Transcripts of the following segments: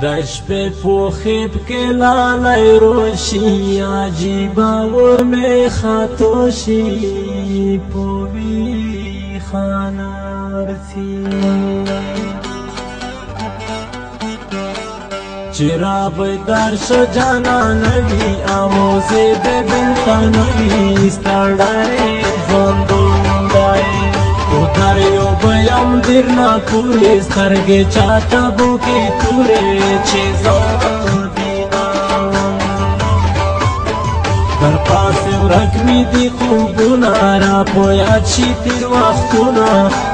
دش पे पोखिब के लालय रोशी आजीबा और में खातोशी पोवी खानारती चिराब दर्श जाना नबी आमोज़े दे बिल्ता नबी स्टार्डाए ज़ंदुंदाए उधर यो बयाम दिरना पूरे सरगे चाटा बुके तुरे चीज़ा दीना در पास रकमी दी खूबुना रा पोया ची तिर वक्तुना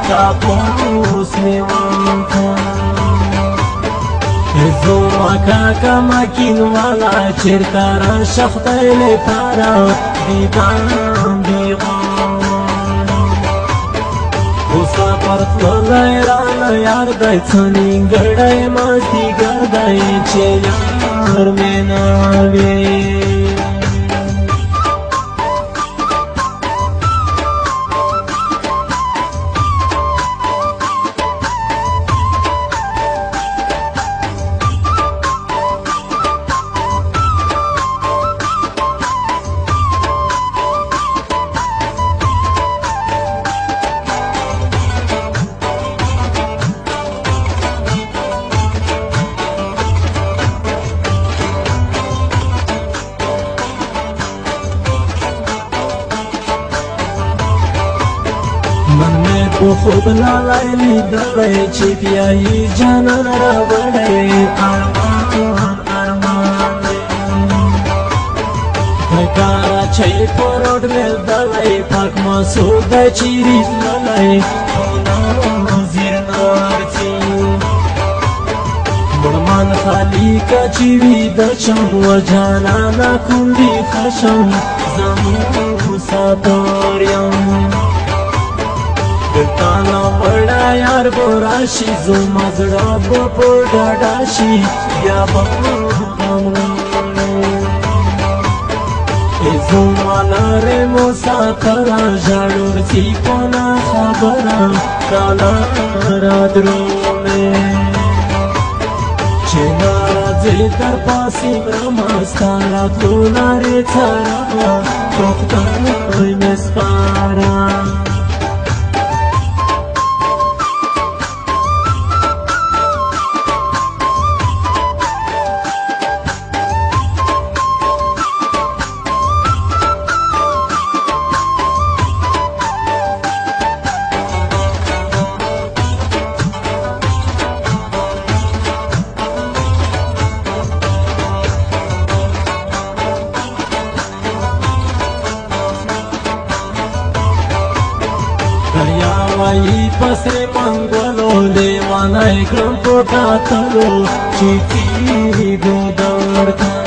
कापूस में वांका زو مکاکا مکین والا چرکارا شخطیل پارا دیدان بیغان غصا پرت لیران یار دای چنین گردای ماستی گردای چه یار میں ناوی خوب لالی دلی چی پیایی جانان را بڑے ارمان ارمان کارا چی پروڈ مل دلی پاک مسود چیریز للی خونا زیر نارتی برمان خالی کا چیوی دچم و جانانا کندی خشم زمو ساتوریم ताना बड़ा यार बोराशी जो मजड़ा बो डाडाशी या जो माला रे मुसाफरा झाड़ूर सी कोना खबरा काला रादरो में चेनारा जे दर पासी ब्रह्मस्तारा तोला रे छारा तोखता में स्पारा Ai pasre mangolo le wana ekram pota talo chiti do darta